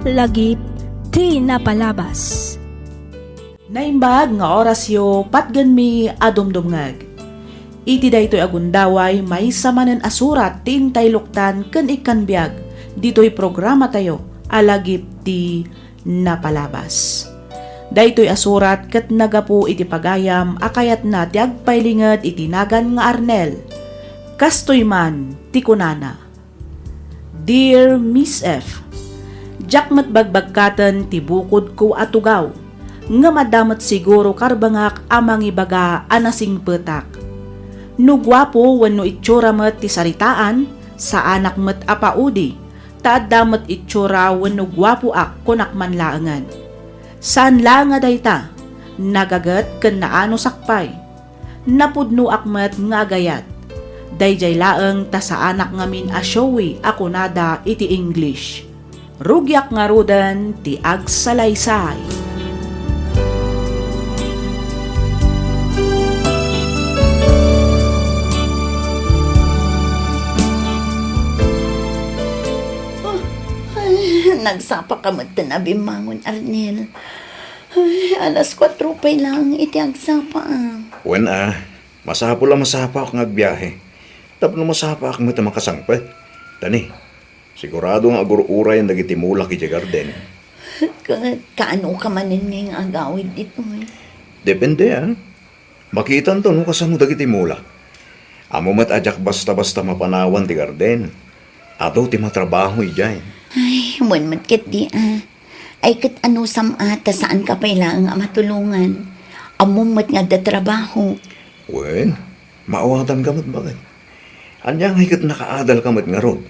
lagip ti napalabas. Naimbag nga orasyo patgan mi adumdumngag. Iti daytoy agundaway may samanen asurat ti intayluktan ken ikanbiag. Ditoy programa tayo alagip ti napalabas. Daytoy asurat ket nagapu iti pagayam akayat na ti agpaylinget iti nagan nga Arnel. Kastoy man ti kunana. Dear Miss F, jakmet bagbagkatan ti bukod ko atugaw, nga madamat siguro karbangak amang ibaga anasing petak. No gwapo wenno itsura met ti saritaan, sa anak met apaudi, taad damat itsura wenno gwapo ak kunak manlaengan. Saan la nga dayta, nagagat ken naano sakpay, napudno akmet nga agayat. Dayjay laeng ta sa anak ngamin asyowi ako nada iti English. Rugyak nga rudan ti agsalaysay. Nagsapa ka magtanabi mangon, Arnel. Ay, alas 4 pa lang iti agsapa. Wen masapa lang masapa ako ngagbiyahe. Tapno masapa ako mata makasangpet. Tani, sigurado nga agur-uray ang dagiti mulak iti garden. Kaano ka manin ngayong agawid dito eh? Depende Makitan to no kasano dagiti mulak. Amo mat ajak basta-basta mapanawan ti garden. Ado ti matrabaho ijay. Ay, wan ket di Ay kat ano samata saan ka pailang matulungan. Amumot nga da trabaho. Wen, maawatan ka mat bakit? Anyang higit nakaadal ka mat nga ron.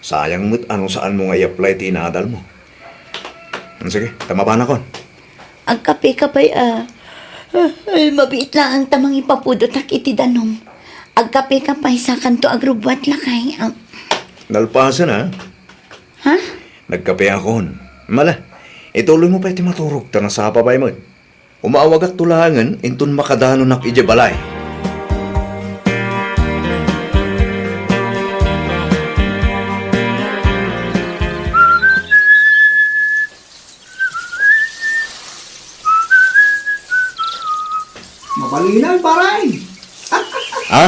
Sayang mat ano saan mo nga i-apply ti inaadal mo. Sige, tama pa na kon. Ang kape-kapay ay, mabiit lang ang tamang ipapudot ak iti danom. Ang kape-kapay sa kanto agrubwat lakay. Nalpasan Ha? Nagkape akon. Mala, ituloy mo pa iti maturog ta na sa papay mo. Umaawag at tulangan intun makadano nak ije balay. Mabalinan, paray! Ha?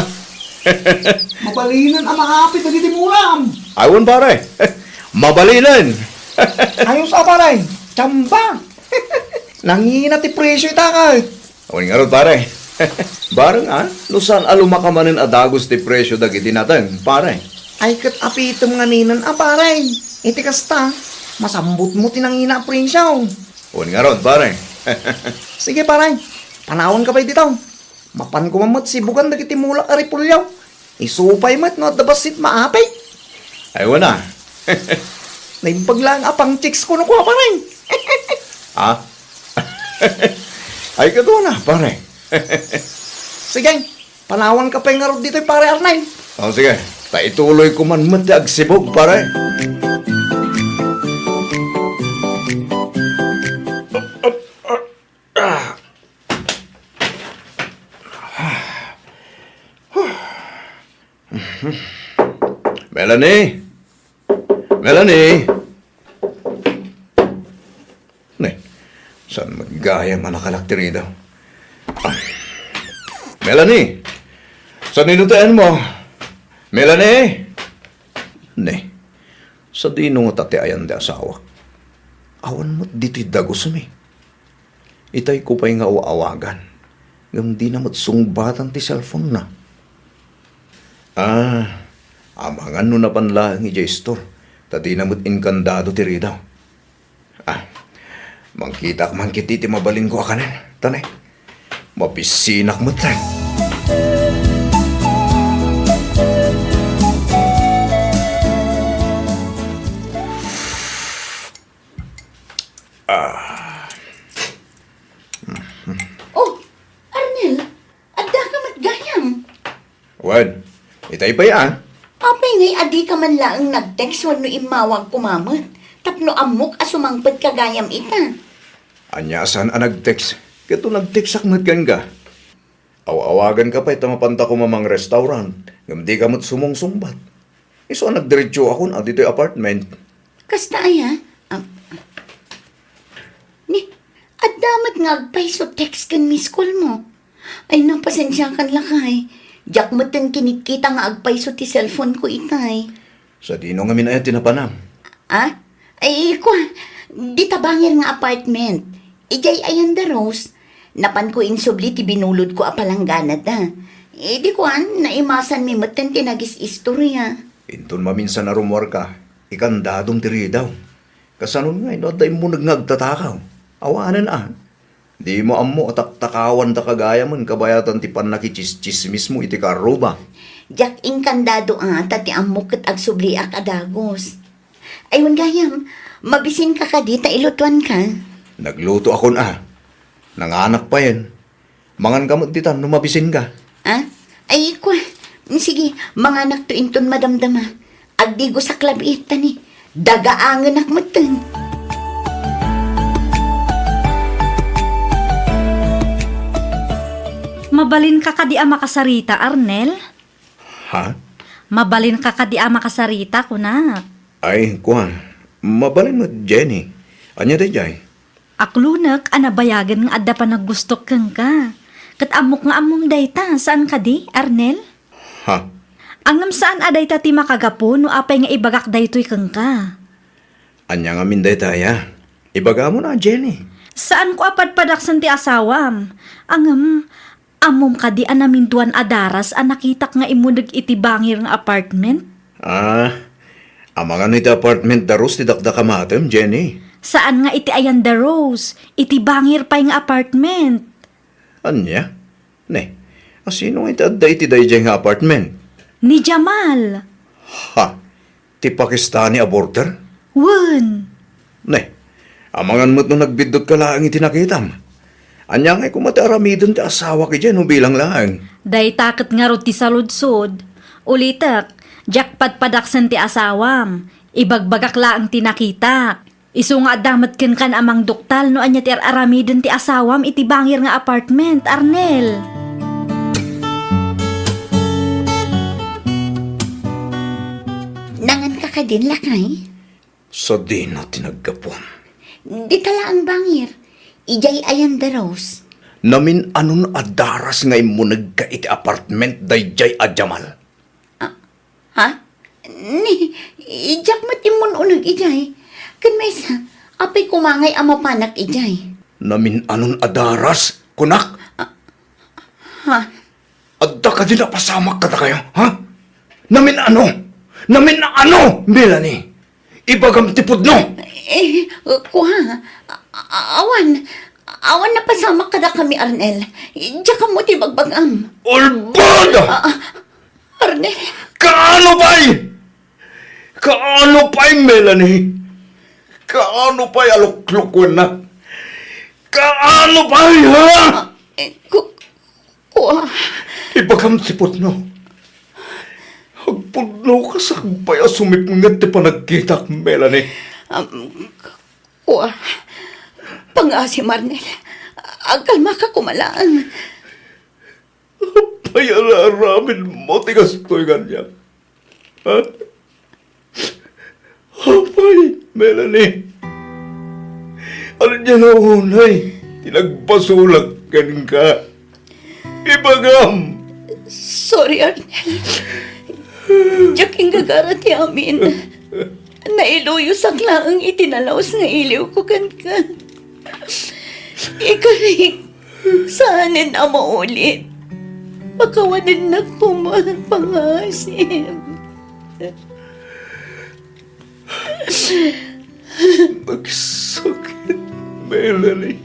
Mabalinan ang makapit na gitimuram! Aywan pare. Mabalinan. Ayos paray! Tsamba! Nangina ti presyo itakay! Awan nga ron pare. Barang nusan alumakamanin adagos ti presyo dagiti natin, pare. Ay kat apitom nga ninan paray! Iti kasta, masambot mo tinangina ang presyo! Awan nga ron pare. Sige paray, panawon ka pa dito. Mapan ko mamat sibugan dagiti mulak aripulyaw. Isupay mat no dabasit maapay. Aywan na. Naimpaglang apang chicks ko no ko paray! Ha? Ay kato na, pare. Sige, panawan ka pa yung ngarod dito pare Arnay. O sige, taituloy ko man mati agsibog, pare. Melanie! Melanie! Saan maggaya man nakalaktirida? Melanie! Saan nilutaan mo? Melanie! Sa dino nga tate ayan de asawa. Awan mo't dito'y dagos mi. Itay ko pa'y nga uawagan. Ngam di na mo't sungbatan ti cellphone na. Amangan no na panla ang ijay-store. Tadi na mo't inkandado ti ridaw. Mangkita ka mangkiti ti mabalin ko akanan. Tanay, mapisinak mo tayo. Oh, Arnel, adda ka matgayam. Wan, itay pa yan. Apay ngay adi ka man lang nag-text wano imawag kumamot. Tapno amok asumangpad kagayam ita. Anya saan nag-text? Kato nag-text akmat ka. Awawagan ka pa ita mapanta ko mamang restaurant. Ngam di ka mo't sumong-sumbat. Iso nagdiretso ako na dito'y apartment. Kasta aya? Damat nga agpaiso text kan miss call mo. Ay napasensya kan lakay. Diyak mo tang kinikita nga agpaiso ti cellphone ko itay. Sa dino nga minaya tinapanam. Ah? Ay ko, di tabangir nga apartment. Ijay ayan da Rose. Napan ko insubli ti binulod ko apalanggana da. Di ko naimasan mi matan tinagis istorya. Inton maminsan na rumor ka, ikandadong tiri daw. Kasanon nga, inoday mo nagnagtatakaw. Awanan Di mo amo atak-takawan da kagaya man kabayatan ti panakichismis mo iti karuba. Jak inkandado tati amok ket agsubli akadagos. Ayun gayam, mabisin ka dita ilutuan ka. Nagluto ako Nanganak pa yan. Mangan kamot ditan, numabisin ka. Ay ko, sige, mga anak to inton madamdama. Agdigo sa klabita ni. Dagaangan akmatan. Mabalin ka kadi ama kasarita, Arnel? Ha? Mabalin ka kadi ama kasarita, kunak. Ay, kuhan. Mabalin mo, Jenny. Anya day jay? Aklunak, anabayagan nga adda pa naggustok kang ka. Kat amok nga among dayta, saan ka di, Arnel? Ha? Angam saan aday ta ti makagapo no apay nga ibagak daytoy kang ka. Anya nga minday taya. Ibaga mo na, Jenny. Saan ko apadpadaksan ti asawam? Angam, amom ka di anamintuan adaras anakitak nga imudag iti bangir nga apartment? Amangan iti apartment daros ti dakdakamatem, Jenny. Saan nga iti ayan da Rose? Iti bangir pay nga apartment. Anya? Ne, asino nga iti adda iti dayjay nga apartment? Ni Jamal. Ha? Ti Pakistani aborter? Wen. Ne, amangan mo't nung nagbidot ka lang iti nakitam. Anya nga kumataramidon ti asawa ki dyan, bilang lang. Day takot nga ro ti saludsod. Ulitak, jackpot padaksan ti asawam. Ibagbagak laang ti nakita. Isu nga damat kan amang doktal no anya ti aramidon ti asawam iti bangir nga apartment, Arnel. Nangan ka din lakay. So di na tinagkapon. Di tala ang bangir. Ijay ayan da Rose. Namin anon adaras nga imunag ka iti apartment dayjay a Jamal. Ha? Ni, ijak mat imun unag ijay. Kan may sa, apay kumangay ama panak ijay. Namin anon adaras, kunak? Ha? Adda ka din napasamak ka na kayo, ha? Namin ano? Namin ano, Melanie? Ibagam tipod no? Kuha. Awan na pasama ka na kami, Arnel. Diyan ka mo ti bagbagam. Ulbada! Arnel, Kaano pa'y? Kaano pa'y, Melanie? Kaano pa'y aluklukwan na? Kaano pa'y, ha? kuha. Ibagam tipod no? Hagpudno ka sa kaya sumipngat ti panagkitak, Melanie. Kuha. Pangasim, Arnel. Agkalma ka kumalaan. Payalaramin mo, tigas to'y ganyan. Ha? Apay, Melanie. Ano niya na unay? Tinagpasulag ka. Ibagam! Sorry, Arnel. Diyaking gagarati amin. Nailuyo sakla ang itinalaos nga iliw ko kan. Ikarig, saanin na maulit. Pakawanan na pangasim. Nagsakit, Melanie.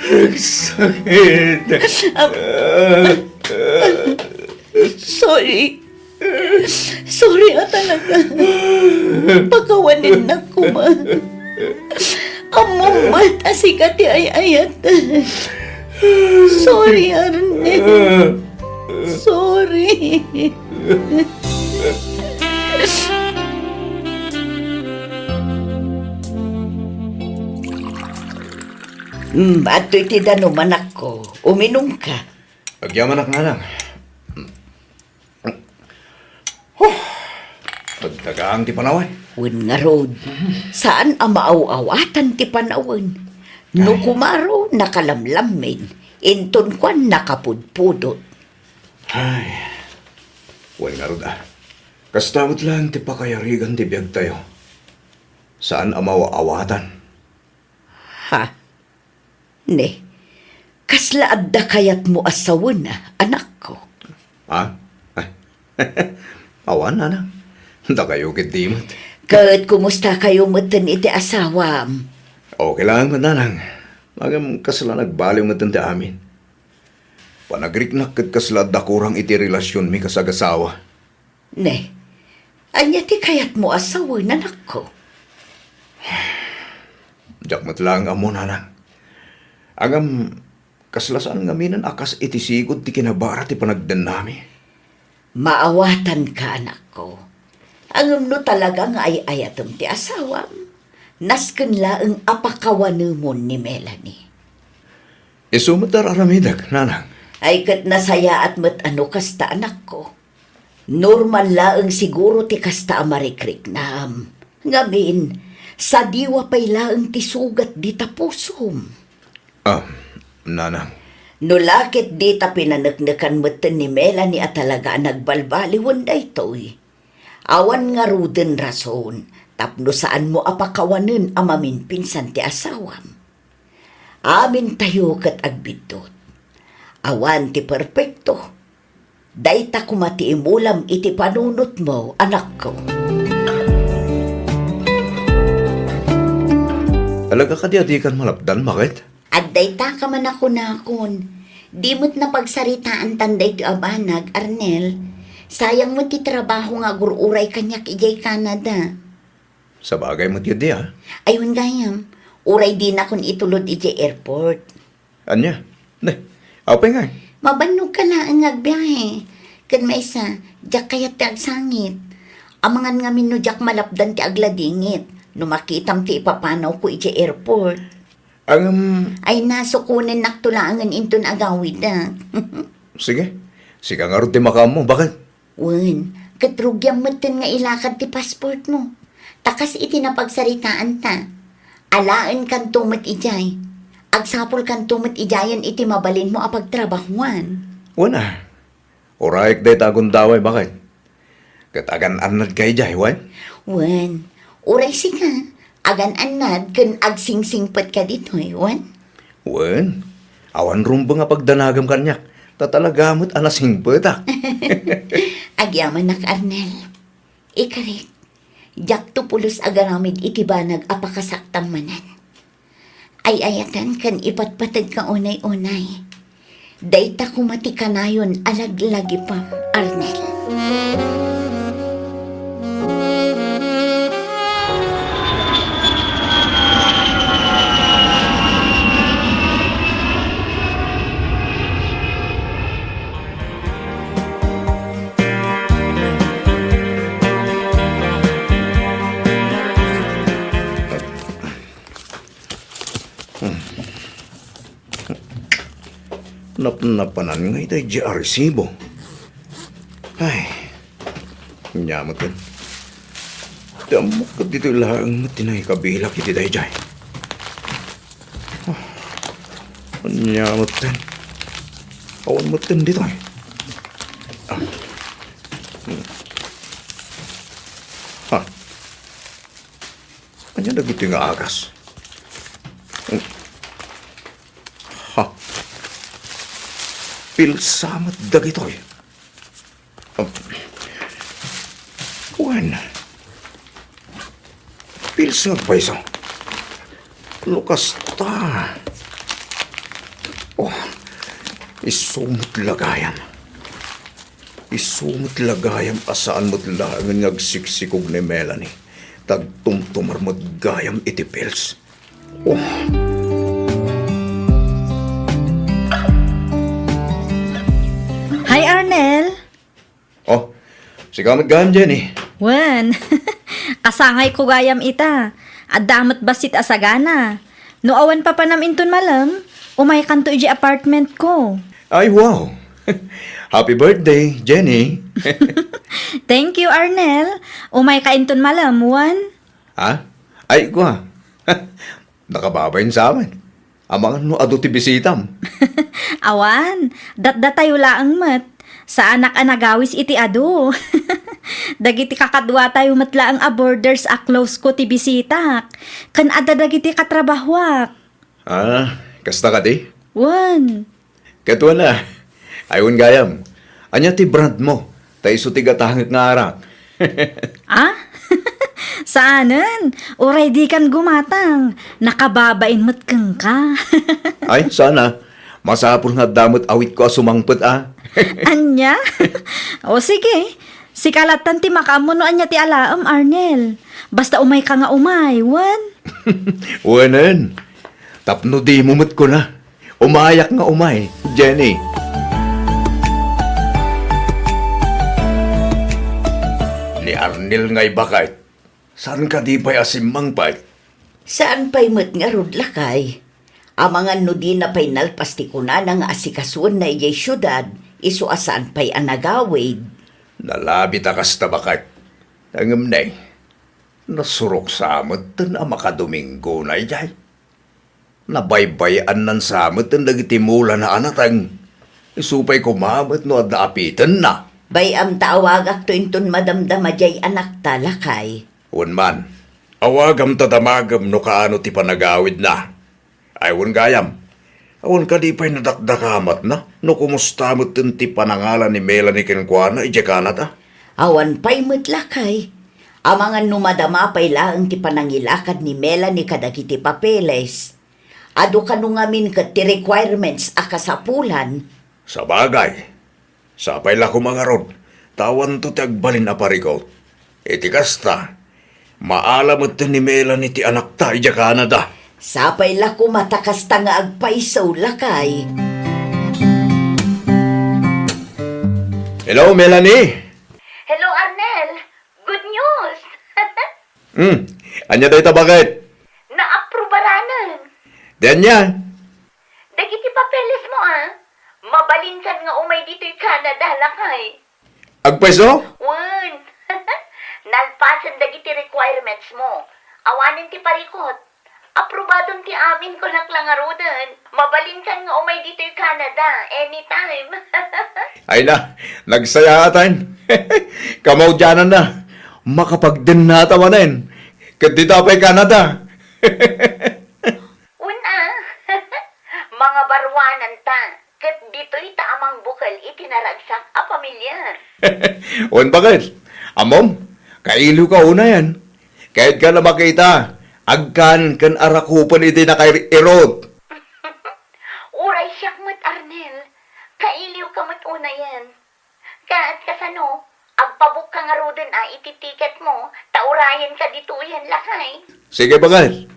Nagsakit. Sorry. Sorry talaga. Pakawanin na Among asikati ay ayat. Sorry, Arnel. Sorry. Ato'y tidanuman ako. Uminom ka. Agyaman na nga lang. Pagtagaan ti panaway. Wen nga road, saan ang maaw-awatan ti panawin? No kumaro nakalamlamin, inton kwan nakapudpudot. Ay, huwag nga rin Kastamot lang ti pakayarigan ti biyag tayo. Saan ang mawaawatan? Ha? Ne, kasla adda kayat mo asawon na, anak ko. Ha? Awan na na. Da kayo kitimot. Kat kumusta kayo matan iti asawam? Okay lang, mananang. Magam kasla nagbaliw mo ti amin. Panagriknak kat kasla dakurang iti relasyon mi kasagasawa. Ne, anya ti kayat mo asawon, anak ko. Diyak matlang amo nanang. Agam kaslasaan nga minan akas iti sigod ti kinabara ti panagdan nami. Maawatan ka, anak ko. Ang no talaga nga ay ayatom ti asawam. Nasken laeng apakawanumon ni Melanie. Isumatar aramidag, nanang. Ay kat nasaya at mat ano kasta, anak ko. Normal laeng siguro ti kasta amarikrik nam. Ngamin, sa diwa pay laeng ti sugat di tapusom. Nanang. No lakit di ta pinanagnakan matan ni Melanie at talaga nagbalbaliwan da ito'y. Awan nga ruden rason, tapno saan mo apakawanin amamin pinsan ti asawam. Amin tayo kat agbidot. Awan ti perpekto. Dayta kumati imulam iti panunot mo, anak ko. Talaga ka di kan malapdan, bakit? At dayta ka man ako nakon. Di mo't napagsaritaan tanday ti abanag, Arnel. Sayang mo ti trabaho nga gururay kanyak ijay Canada. Sa bagay mo di ha? Ayun gayam, uray din akong itulod ijay airport. Anya? Ne, apay nga. Mabanog ka na ang agbiyahe. Kan may isa, jak kayat ti agsangit. Amangan nga mino jak malapdan ti agladingit. No makitam ti ipapanaw ko ijay airport. Ay nasukunin naktulangan inton agawid na. Sige. Sige nga rin ti makam mo, bakit? Wen, katrugyang matan nga ilakad ti passport mo. Takas iti napagsaritaan ta. Alaan kan tumat ijay. Agsapol kan tumat ijayan iti mabalin mo apagtrabahuan. Wala. Orayik day tagon daway, bakit? Katagan anad kay jay, wan? Wen, uray si ka. Agan anad kan agsingsingpat ka dito, wan? Wan. Awan rumbo nga pagdanagam kanyak. Tatalagamot anasing petak. Agyaman nak Arnel. Ikarik. Jak to pulos agaramid itibanag apakasaktang manan. Ay ayatan kan ipatpatag ka unay-unay. Dayta kumati kanayon alaglagi pa, Arnel. Napanan nga itay di aresibo. Ay, nyamot yun. Damok ka dito lang tinay kabilak iti day jay. Nyamot yun. Awan mo yun dito eh. Kanya na gito nga agas. Pilsamat dagitoy. Juan. Pilsa pa isa. Lukas ta. Isumot lagayam. Isumot lagayam asaan mo't langan ngagsiksikog ni Melanie. Tagtumtumar mo't gayam iti pils. Hi, Arnel. Sigamit gayam dyan eh. Wen, kasangay ko gayam ita. Adamat basit asagana. No awan pa naminton malam, umay kanto iji apartment ko. Ay, wow. Happy birthday, Jenny. Thank you, Arnel. Umay kainton malamuan. Ha? Ay, ko ha. Nakababayin sa amin. Amang no ado ti bisitam. Awan, datdatayo laang mat. Sa anak anagawis iti ado. Dagiti kakadwa tayo matlaang a borders a close ko ti bisita. Kan ada dagiti katrabahwak. Ah, kasta ka di? Wan. Katuwa na. Ayun gayam. Anya ti brand mo. Tayo so ti gatahangit nga arak. Ah? Saanan? Uray di kan gumatang. Nakababain mo't kang ka. Ay, sana. Masapul nga damot awit ko sumangput ah. Anya? O sige. Si kalatan ti makamuno anya ti alaam, Arnel. Basta umay ka nga umay, wan. Wanan. Tapno di mumut ko na. Umayak nga umay, Jenny. Ni Arnel nga'y bakit? Saan ka di pa'y asimang pa'y? Saan pa'y mat nga rod lakay? Amangan no di na pa'y nalpasti ko na ng asikasuan na iyay syudad, iso asaan pa'y anagawid. Nalabit akas na bakit? Tangam na nasurok sa amot na makadomingo na iyay. Nabaybayan nan sa amot na nagitimula na anatang. Isupay kumamot no at naapitan na. Bayam taawagak to inton madamdama jay anak talakay. Unman, awagam tadamagam no kaano ti panagawid na. Aywan gayam, awan ka di pa'y nadakdakamat na, no kumusta mo ti panangalan ni Melanie Kenkwana, ije Canada? Awan pa'y matlakay. Amangan numadama pa'y laang ti panangilakad ni Melanie kadagiti papeles. Ado ka nung amin kat ti requirements akasapulan. Sa bagay, sapay la kumangarod, tawan to ti agbalin a parikot. Iti kasta, maalamot ti ni Melanie ti anak ta, ije Canada. Sapay la kumatakas ta nga agpaisaw lakay. Hello, Melanie! Hello, Arnel. Good news. Anya day bakit? Na-approbaranan. Diyan yan. Dagiti papeles mo, ah. Mabalinsan nga umay dito'y Canada, lakay. Agpwesto? Wan. Nalpasan dagiti requirements mo. Awanin ti parikot. Aprobadon ti amin ko laklangarudan. Mabalinsan nga umay dito'y Canada. Anytime. Ay na, nagsaya atan. Kamaw dyanan na. Makapagdin na tamanin. Kati tapay Canada. Una. Mga barwanan ta. Kat dito'y taamang bukal itinaragsak a pamilya. Un bakit? Amom, kailo ka una yan. Kahit ka na makita, agkan kan arakupan iti na kay erod. Uray siyak mo't Arnel. Kailiw ka mo't una yan. Kaat kasano, agpabuk ka nga roden ititiket mo, taurayan ka dito yan lakay. Sige bakit?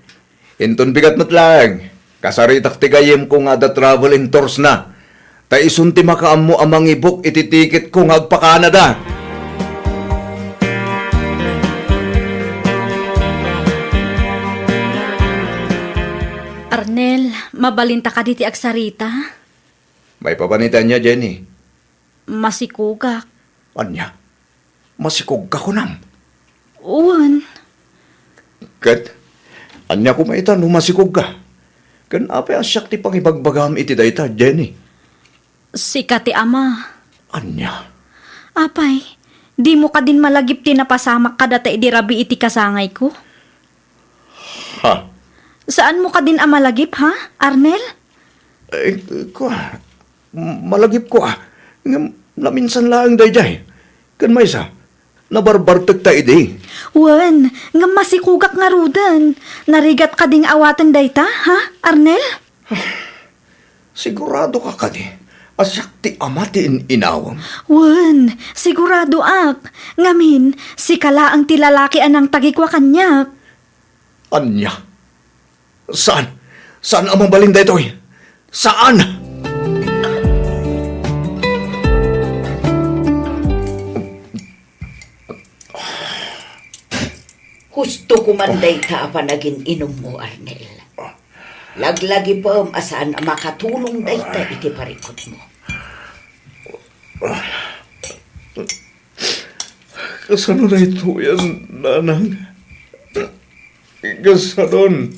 Inton bigat mo't lang. Kasaritak tigayim ko nga da traveling tours na. Ta isunti makaam mo amang ibok iti ticket ko nga agpa Canada. Arnel, mabalinta ka diti agsarita. May papanitan niya, Jenny. Masikugak. Anya? Masikog ka ko nam. Uwan. Kat, anya ko maitan no masikog ka. Kan apay asyak ti pangibagbagam iti dayta, Jenny. Sika ti ama. Anya? Apay, di mo ka din malagip tinapasamak ka data idirabi iti kasangay ko. Ha? Saan mo ka din amalagip, ha, Arnel? Eh, ko malagip ko naminsan lang dayjay. Kan may isa, nabarbartag ta idi. Wan, nga masikugak nga rudan. Narigat ka ding awatan dayta, ha, Arnel? Sigurado ka kani. Asyak ti amati inawam. Wan, sigurado ak. Ngamin, si kala ang tilalaki anang tagikwa kanyak. Anya? Saan? Saan amang balinda ito'y? Saan? Husto kumanday ka panagin inom mo, Arnel. Laglagi pa asaan makatulong dayta iti parikot mo. Kasano na ito yan, nanang? Kasanon.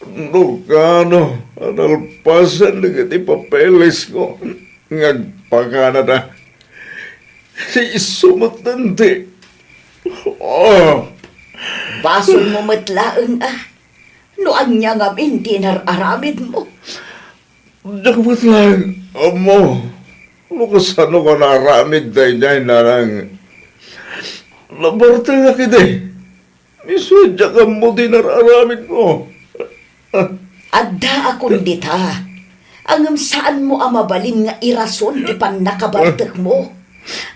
Nukano, analpasan na gati papeles ko. Ngagpakana na. Isumatante. Oh, Basol mo matlaang No anya nga minti nararamid mo. dapat lang, amo. Kasano ko naramid day day narang. Labarta nga kide. Isudya ka mo din nararamid mo. Adda akong dita. Ang saan mo amabalin nga irason di pan nakabartek mo.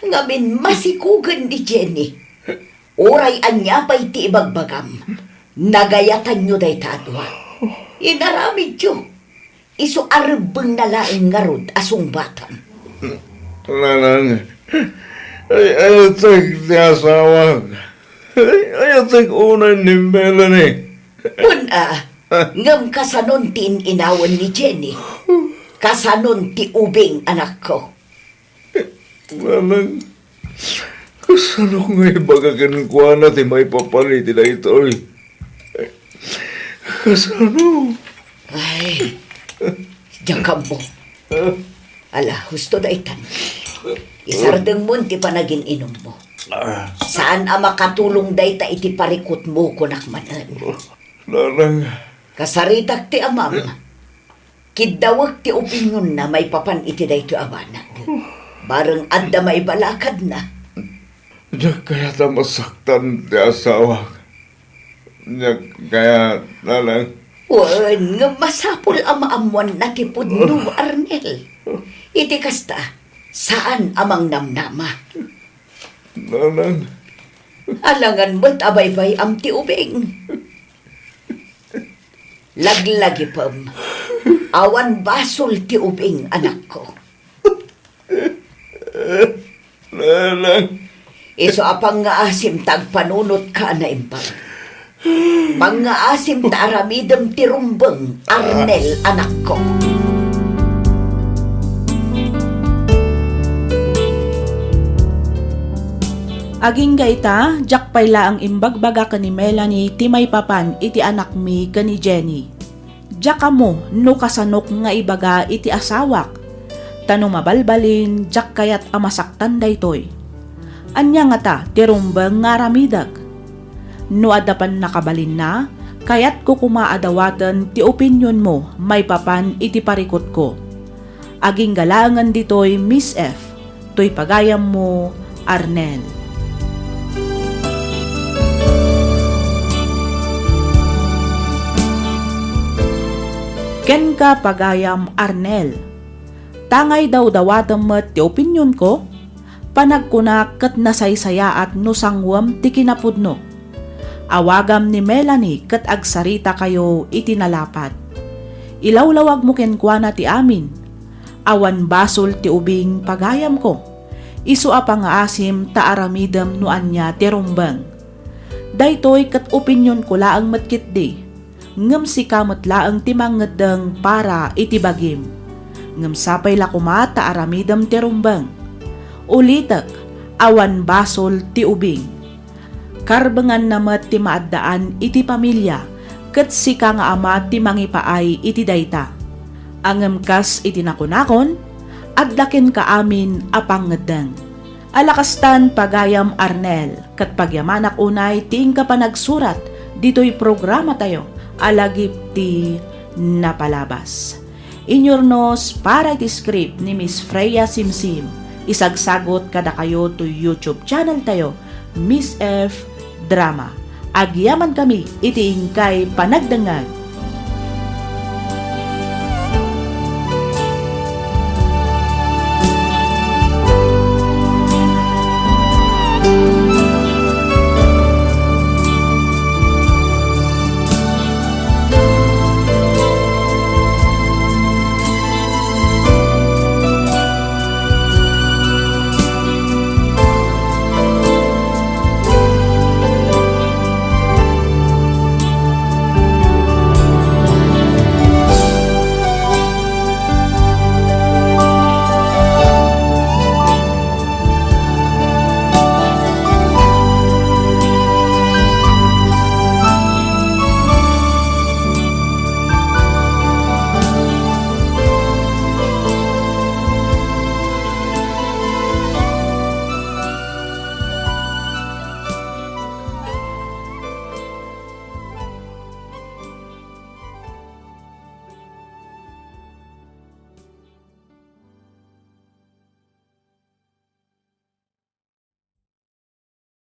Ngamin masikugan ni Jenny. Oray anya pa'y ti ibagbagam. Nagayatan nyo day tatwa. Inaramid nyo. Iso arbeng nalaing ngarod asong batan. Nanang, ayatag di asawag. Ayatag unay ni Melanie. Una, ngam kasanon tin inawan ni Jenny. Kasanon ti ubing anak ko. Nanang, kasano nga ibagagan ko na ti may papaliti na ito eh. Kasano? Ay, diyan ka mo. Ala, husto da itan. Isardeng mo, ti pa naging inom mo. Saan makatulong day ta iti parikot mo kunak manan? Nanang, Kasaritak ti amam. Kidawag ti opinyon na may papan iti day ti abanag. Bareng adda may balakad na. diyak kaya ta masaktan ti asawag. Diyak kaya, nanang, Wan, nga masapul amaamuan na ti pudno, Arnel. Iti kasta, saan amang namnama? nanang, Alangan mo't abaybay am ti ubing. Laglagi pam. Awan basol ti ubing anak ko. nanang, Iso apang nga asim tagpanunot ka na impang. Mga asim ta aramidem ti rumbeng, Arnel anak ko. Aging gaita, jak payla ang imbagbaga ka ni Melanie ti may papan iti anak mi ka ni Jenny. Jak mo no kasanok nga ibaga iti asawak. Tano mabalbalin, jak kayat amasaktan daytoy. Anya nga ta, ti rumbeng nga ramidag. No adapan nakabalin na, kayat ko kumaadawatan ti opinyon mo may papan iti parikot ko. Aging galangan ditoy Miss F, toy pagayam mo, Arnel. Ken ka pagayam Arnel. Tangay daw dawatam met ti opinyon ko, panagkunak ket nasaysaya at nusangwam ti kinapudno. Awagam ni Melanie ket agsarita kayo itinalapat. Ilawlawag mo kenkwana ti amin. Awan basol ti ubing pagayam ko. Isu apang asim ta aramidem no anya ti rumbeng. Daytoy ket opinyon ko laang metkit di. Ngem si kamot laang ti mangeddeng para iti bagim. Ngem sapay la kumata aramidem ti rumbeng. Ulitek, awan basol ti ubing. Karbengan namet ti maaddaan iti pamilya, ket sika nga ama ti mangipaay iti dayta. Angem kas iti nakunakon, adlaken ka amin apang ngedeng. Alakastan pagayam Arnel, ket pagyamanak unay tiing ka pa nagsurat, dito'y programa tayo, alagip ti napalabas. Inyornos para iti script ni Miss Freya Simsim, isagsagot kada kayo to YouTube channel tayo, Miss F Drama. Agyaman kami iti ingkay panagdangag